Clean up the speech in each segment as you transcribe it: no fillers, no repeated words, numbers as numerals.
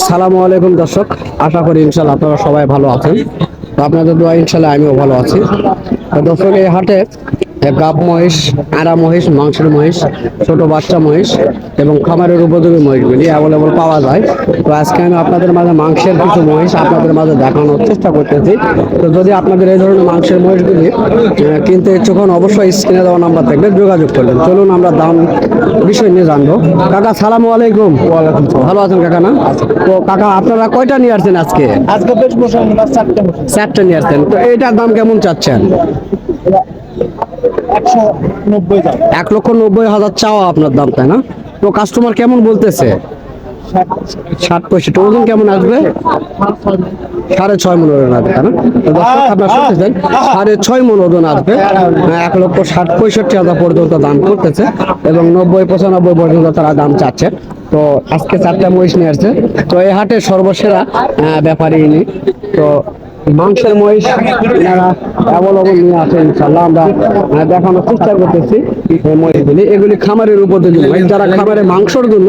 সালামু আলাইকুম দর্শক, আশা করি ইনশাল্লাহ আপনারা সবাই ভালো আছেন। তো আপনাদের দোয়া ইনশাল্লাহ আমিও ভালো আছি। তো দর্শক, এই হাটে গাব মহিষ, আড়া মহিষ, মাংসের মহিষ, ছোট বাচ্চা মহিষ এবং খামারের উপযোগী মহিষগুলি অ্যাভেলেবল পাওয়া যায়। তো আজকে আমি আপনাদের মাঝে মাংসের কিছু মহিষ আপনাদের মাঝে দেখানোর চেষ্টা করতেছি। তো যদি আপনাদের এই ধরনের মাংসের মহিষগুলি কিনতে ইচ্ছুক হন, অবশ্যই স্ক্রিনে দেওয়া নাম্বার থাকবে, যোগাযোগ করবেন। চলুন আমরা দাম বিষয় নিয়ে জানবো। কাকা সালামু আলাইকুম। ভালো আছেন কাকা? না তো কাকা, আপনারা কয়টা নিয়ে আসছেন আজকে? আজকে বেশ বসে চারটে নিয়ে আসছেন। তো এইটার দাম কেমন চাচ্ছেন? 190 দাম। 1,90,000 চাওয়া আপনার দাম, তাই না? তো কাস্টমার কেমন বলতেছে? 60-65। ওজন কেমন আসবে? 6.5 মন ওজন আসবে, তাই না? তো দর্শক, আপনারা শুনতেছেন 6.5 মন ওজন আসবে। 1,60,65,000 পর্যন্ত দাম করতেছে এবং 90-95 পর্যন্ত তারা দাম চাচ্ছে। তো আজকে 4টা মহিষ নিয়ে আসছে। তো এই হাটের সর্বসেরা ব্যাপারী ইনি। তো মাংসের মহিষ এনারা অ্যাভেলেবল নিয়ে আসে। ইনশাল্লাহ আমরা দেখানোর চেষ্টা করতেছি এই মহিষগুলি। এগুলি খামারের উপযোগী মহিষ। যারা খামারে মাংসের জন্য,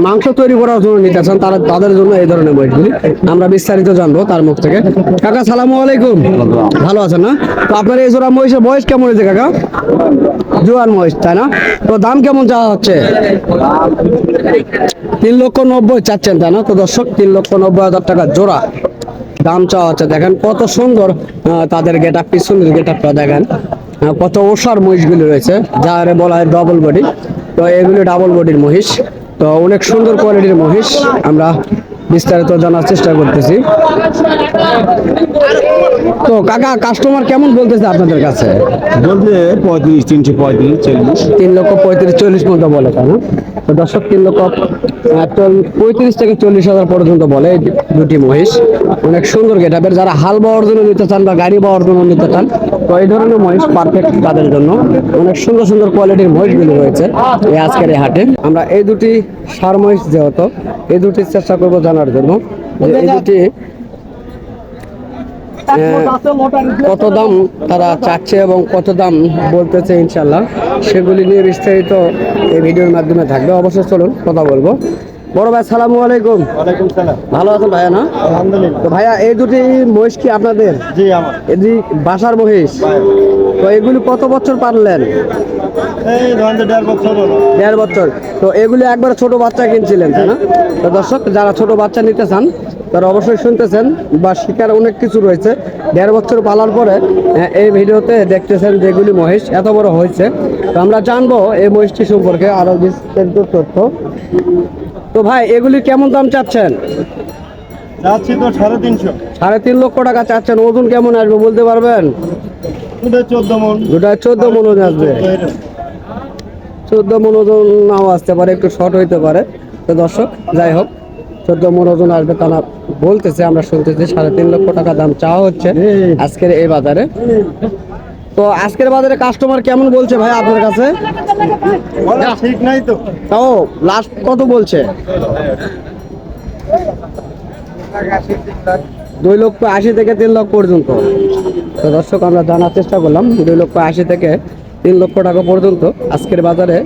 মাংস তৈরি করার জন্য নিতে চান, তাদের জন্য এই ধরনের মহিষগুলি। আমরা বিস্তারিত জানবো তার মুখ থেকে। কাকা সালামু আলাইকুম। ভালো আছেন না? তো আপনার এই জোড়া মহিষের বয়স কেমন হয়েছে কাকা? জোয়ান মহিষ, তাই না? তো দাম কেমন চাওয়া হচ্ছে? 3,90,000 চাচ্ছেন, তাই না? তো দর্শক, 3,90,000 টাকা জোড়া দাম চাওয়া হচ্ছে। দেখেন কত সুন্দর তাদের গেটআপ, পিছনের গেটআপটা দেখেন, কত ওষার মহিষগুলি রয়েছে, যার বলা হয় ডবল বডি। তো এগুলি ডাবল বডির মহিষ। তো অনেক সুন্দর কোয়ালিটির মহিষ। আমরা বিস্তারিত জানার চেষ্টা করতেছি। তো কাকা, কাস্টমার কেমন বলতেছে আপনাদের কাছে? বলতে 35, 335, 40। 3,35,000-40 পর্যন্ত বলে, তাই না? তো দর্শক, 3,35,000 থেকে 40,000 পর্যন্ত বলে এই দুটি মহিষ। অনেক সুন্দর গেটআপের। যারা হাল বাওয়ার জন্য নিতে চান বা গাড়ি বাওয়ার জন্য নিতে চান, তো এই ধরনের মহিষ পারফেক্ট তাদের জন্য। অনেক সুন্দর সুন্দর কোয়ালিটির মহিষগুলি রয়েছে এই আজকের এই হাটে। আমরা এই দুটি সার মহিষ যেহেতু, এই দুটি চেষ্টা করবো জানার জন্য যে এই দুটি কত দাম তারা চাচ্ছে এবং কত দাম বলতেছে। ইনশাল্লাহ সেগুলি নিয়ে বিস্তারিত এই ভিডিওর মাধ্যমে থাকবে। অবশ্যই চলুন কথা বলবো। বড় ভাই সালামু আলাইকুম। ওয়ালাইকুম সালাম। ভালো আছেন ভাইয়া? না আলহামদুলিল্লাহ। তো ভাইয়া, এই দুটি মহিষ কি আপনাদের? জি, আমার। এদি বাসার মহিষ। তো এগুলি কত বছর পারলেন? এই ধরেন 1.5 বছর হলো। 1.5 বছর। তো এগুলি একবার ছোট বাচ্চা কিনছিলেন, তাই না? তো দর্শক, যারা ছোট বাচ্চা নিতে চান তারা অবশ্যই শুনতেছেন বা শিকার অনেক কিছু রয়েছে। 1.5 বছর পালার পরে এই ভিডিওতে দেখতেছেন যেগুলি মহিষ এত বড় হয়েছে। তো আমরা জানবো এই মহিষটি সম্পর্কে আরো বিস্তারিত তথ্য। তো ভাই, এগুলি কেমন দাম চাচ্ছেন? যাচ্ছি তো 350। 3.5 লক্ষ টাকা চাচ্ছেন। ওজন কেমন আসবে বলতে পারবেন? 14 মন। দুটায় 14 মন ওজন আসবে। 14 মন ওজন নাও আসতে পারে, একটু শর্ট হইতে পারে। তো দর্শক, যাই হোক, 14 মন ওজন আসবে তা না বলতেছে, আমরা শুনতেছি। 3.5 লক্ষ টাকা দাম চাওয়া হচ্ছে আজকের এই বাজারে। তো আজকের বাজারে কাস্টমার কেমন বলছে ভাই আপনার কাছে? ঠিক নাই তো। তাও লাস্ট কত বলছে? 2,80,000 থেকে 3 লক্ষ পর্যন্ত। তো দর্শক, আমরা জানার চেষ্টা করলাম 2,80,000 থেকে 3 লক্ষ টাকা পর্যন্ত আজকের বাজারে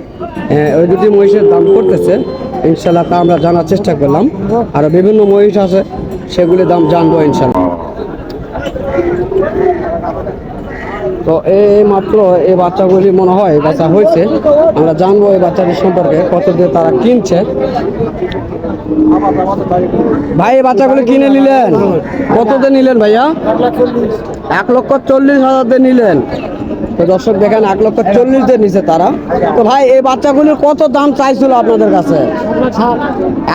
ওই দুটি মহিষের দাম করতেছে। ইনশাল্লাহ তা আমরা জানার চেষ্টা করলাম। আর বিভিন্ন মহিষ আছে, সেগুলির দাম জানবো ইনশাল্লাহ। তো এই মাত্র এই বাচ্চাগুলি মনে হয় বাচ্চা হয়েছে। আমরা জানবো এই বাচ্চাটি সম্পর্কে, কত দিয়ে তারা কিনছে। ভাই, এই বাচ্চাগুলো কিনে নিলেন? কত দিয়ে নিলেন ভাইয়া? 1,40,000 দিয়ে নিলেন। তো দর্শক দেখেন, 1,40,000 দিয়ে নিছে তারা। তো ভাই, এই বাচ্চাগুলির কত দাম চাইছিল আপনাদের কাছে?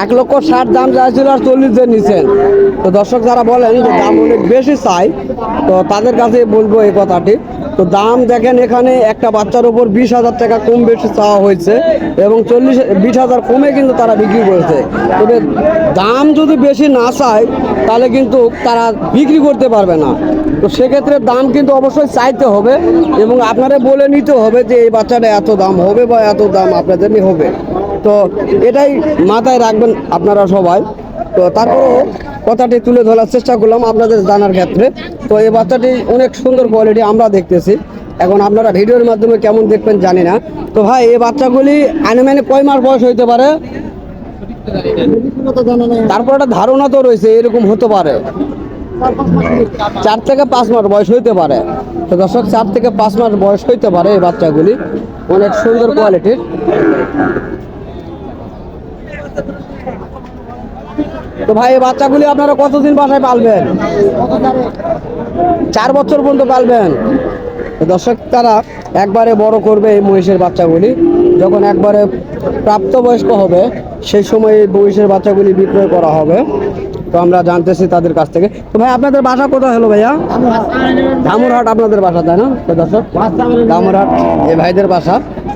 1,60,000 দাম চাইছিল আর 40 দিয়ে নিছেন। তো দর্শক, যারা বলেন যে দাম অনেক বেশি চাই, তো তাদের কাছে বলবো এই কথাটি। তো দাম দেখেন, এখানে একটা বাচ্চার উপর 20,000 টাকা কম বেশি চাওয়া হয়েছে এবং 20,000 কমে কিন্তু তারা বিক্রি করেছে। তবে দাম যদি বেশি না চায় তাহলে কিন্তু তারা বিক্রি করতে পারবে না। তো সেক্ষেত্রে দাম কিন্তু অবশ্যই চাইতে হবে এবং আপনারা বলে নিতে হবে যে এই বাচ্চাটা এত দাম হবে বা এত দাম আপনাদের হবে। তো এটাই মাথায় রাখবেন আপনারা সবাই। তো তারপরেও কথাটি তুলে ধরার চেষ্টা করলাম আপনাদের জানার ক্ষেত্রে। তো এই বাচ্চাটি অনেক সুন্দর কোয়ালিটি আমরা দেখতেছি। এখন আপনারা ভিডিওর মাধ্যমে কেমন দেখবেন জানি না। তো ভাই, এই বাচ্চাগুলি আনুমানিক কয় মাস বয়স হইতে পারে? তারপর একটা ধারণা তো রয়েছে এরকম হতে পারে, 4 থেকে 5 মাস বয়স হইতে পারে। তো দর্শক 4 থেকে 5 মাস বয়স হইতে পারে এই বাচ্চাগুলি, অনেক সুন্দর কোয়ালিটির। তো ভাই এই বাচ্চাগুলি আপনারা কতদিন বাসায় পালবেন? 4 বছর পর্যন্ত পালবেন। তো দর্শক তারা একবারে বড় করবে এই মহিষের বাচ্চাগুলি, যখন একবারে প্রাপ্তবয়স্ক হবে সেই সময় এই মহিষের বাচ্চাগুলি বিক্রয় করা হবে। তো আমরা জানতেছি তাদের কাছ থেকে। তো ভাই আপনাদের বাসা কোথায় হলো ভাইয়া? ধামুরহাট আপনাদের বাসা, তাই না? তো দর্শক ধামুরহাট এই ভাইদের বাসা।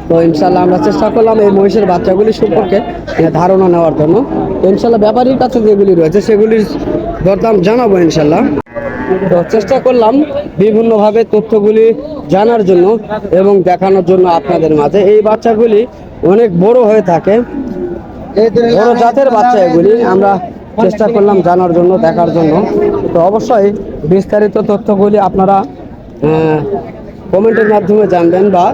তো ইনশাল্লাহ আমরা চেষ্টা করলাম এই মহিষের বাচ্চাগুলি সম্পর্কে ধারণা নেওয়ার জন্য। তো ইনশাল্লাহ ব্যাপারীর কাছে যেগুলি রয়েছে সেগুলির দরদাম জানাবো ইনশাল্লাহ। তো চেষ্টা করলাম বিভিন্নভাবে তথ্যগুলি জানার জন্য এবং দেখানোর জন্য আপনাদের মাঝে। এই বাচ্চাগুলি অনেক বড় হয়ে থাকে, বড় জাতের বাচ্চা এগুলি। আমরা চেষ্টা করলাম জানার জন্য, দেখার জন্য। তো অবশ্যই বিস্তারিত তথ্যগুলি আপনারা কমেন্টের মাধ্যমে জানবেন বা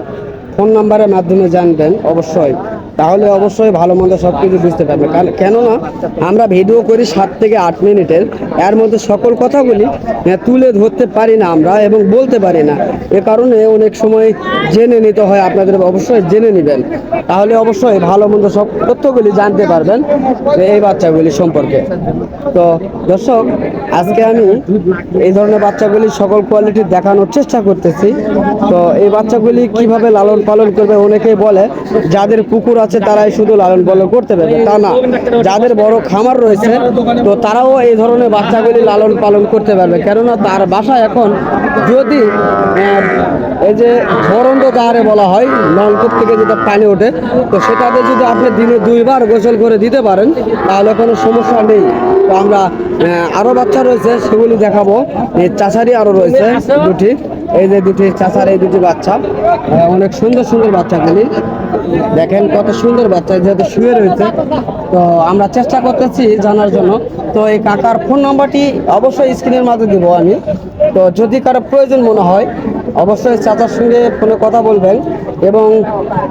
ফোন নাম্বারের মাধ্যমে জানবেন অবশ্যই, তাহলে অবশ্যই ভালো মন্দ সব কিছু বুঝতে পারবে। কেননা আমরা ভিডিও করি 7 থেকে 8 মিনিটের, এর মধ্যে সকল কথাগুলি তুলে ধরতে পারি না আমরা এবং বলতে পারি না। এ কারণে অনেক সময় জেনে নিতে হয়, আপনাদের অবশ্যই জেনে নেবেন, তাহলে অবশ্যই ভালো মন্দ সব তথ্যগুলি জানতে পারবেন এই বাচ্চাগুলি সম্পর্কে। তো দর্শক আজকে আমি এই ধরনের বাচ্চাগুলি সকল কোয়ালিটির দেখানোর চেষ্টা করতেছি। তো এই বাচ্চাগুলি কিভাবে লালন পালন করবে, অনেকেই বলে যাদের পুকুর আছে তারাই শুধু লালন পালন করতে পারবে, তা না। যাদের বড় খামার রয়েছে তো তারাও এই ধরনের বাচ্চাগুলি লালন পালন করতে পারবে। কেননা তার বাসায় এখন যদি এই যে বরন্দ দাঁড়ে বলা হয়, নলকূপ থেকে যেটা পানি ওঠে, তো সেটাতে যদি আপনি দিনে 2 বার গোসল করে দিতে পারেন তাহলে কোনো সমস্যা নেই। তো আমরা আরও বাচ্চা রয়েছে সেগুলি দেখাবো। এই চাচারি আরও রয়েছে দুটি, এই যে দুটি চাচার এই দুটি বাচ্চা, অনেক সুন্দর সুন্দর বাচ্চাগুলি দেখেন, কত সুন্দর বাচ্চা যেহেতু শুয়ে রয়েছে। তো আমরা চেষ্টা করতেছি জানার জন্য। তো এই কাকার ফোন নাম্বারটি অবশ্যই স্ক্রিনের মাঝে দিব আমি। তো যদি কারো প্রয়োজন মনে হয় অবশ্যই চাচার সঙ্গে ফোনে কথা বলবেন এবং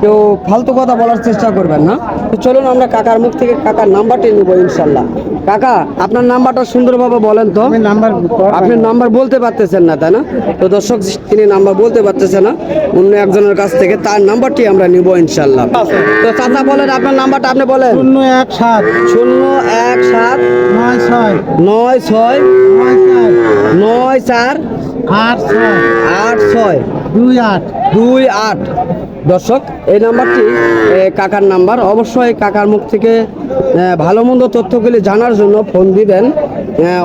কেউ ফালতু কথা বলার চেষ্টা করবেন না। তো চলুন আমরা কাকার মুখ থেকে কাকার নাম্বারটি নিব ইনশাল্লাহ। কাকা আপনার নাম্বারটা সুন্দরভাবে বলেন তো। আপনি নাম্বার বলতে পারতেছেন না, তাই না? তো দর্শক তিনি নাম্বার বলতে পারতেছে না, অন্য একজনের কাছ থেকে তার নাম্বারটি আমরা নিব ইনশাল্লাহ। তো চাচা বলেন আপনার নাম্বারটা, আপনি বলেন। 017 017 96 94 86 28। দর্শক এই নাম্বারটি কাকার নাম্বার। অবশ্যই কাকার মুখ থেকে ভালো মন্দ তথ্যগুলি জানার জন্য ফোন দিবেন।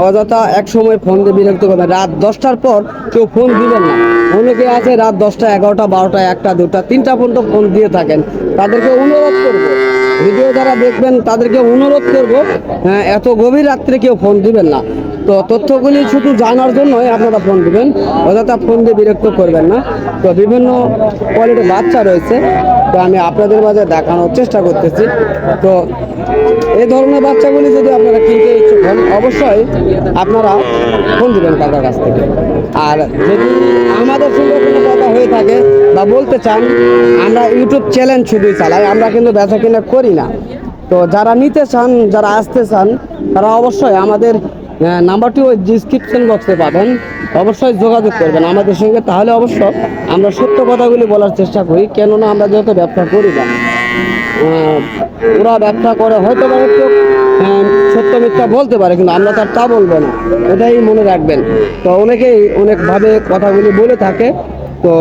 অযথা এক সময় ফোন দিয়ে বিরক্ত করবেন। রাত 10টার পর কেউ ফোন দিবেন না। অনেকে আছে রাত 10টা 11টা 12টা 1টা 2টা 3টা পর্যন্ত ফোন দিয়ে থাকেন। তাদেরকে অনুরোধ করবো, ভিডিও যারা দেখবেন তাদেরকে অনুরোধ করবো এত গভীর রাত্রে কেউ ফোন দিবেন না। তো তথ্যগুলি শুধু জানার জন্যই আপনারা ফোন দিবেন, অযথা ফোন দিয়ে বিরক্ত করবেন না। তো বিভিন্ন কোয়ালিটির বাচ্চা রয়েছে, তো আমি আপনাদের মাঝে দেখানোর চেষ্টা করতেছি। তো এই ধরনের বাচ্চাগুলি যদি আপনারা কিনতে ইচ্ছুক হন অবশ্যই আপনারা ফোন দিবেন কাকার কাছ থেকে। আর যদি আমাদের সঙ্গে কোনো কথা হয়ে থাকে বা বলতে চান, আমরা ইউটিউব চ্যানেল শুধুই চালাই, আমরা কিন্তু বেচা কিনা করি না। তো যারা নিতে চান, যারা আসতে চান, তারা অবশ্যই আমাদের নাম্বারটি ওই ডিসক্রিপশন বক্সে পাবেন, অবশ্যই যোগাযোগ করবেন আমাদের সঙ্গে। তাহলে অবশ্য আমরা সত্য কথাগুলি বলার চেষ্টা করি, কেননা আমরা যেহেতু ব্যবসা করি না। ওরা ব্যবসা করে হয়তো বা একটু সত্য মিথ্যা বলতে পারে, কিন্তু আমরা তার তা বলবো না, এটাই মনে রাখবেন। তো অনেকেই অনেকভাবে কথাগুলি বলে থাকে। তো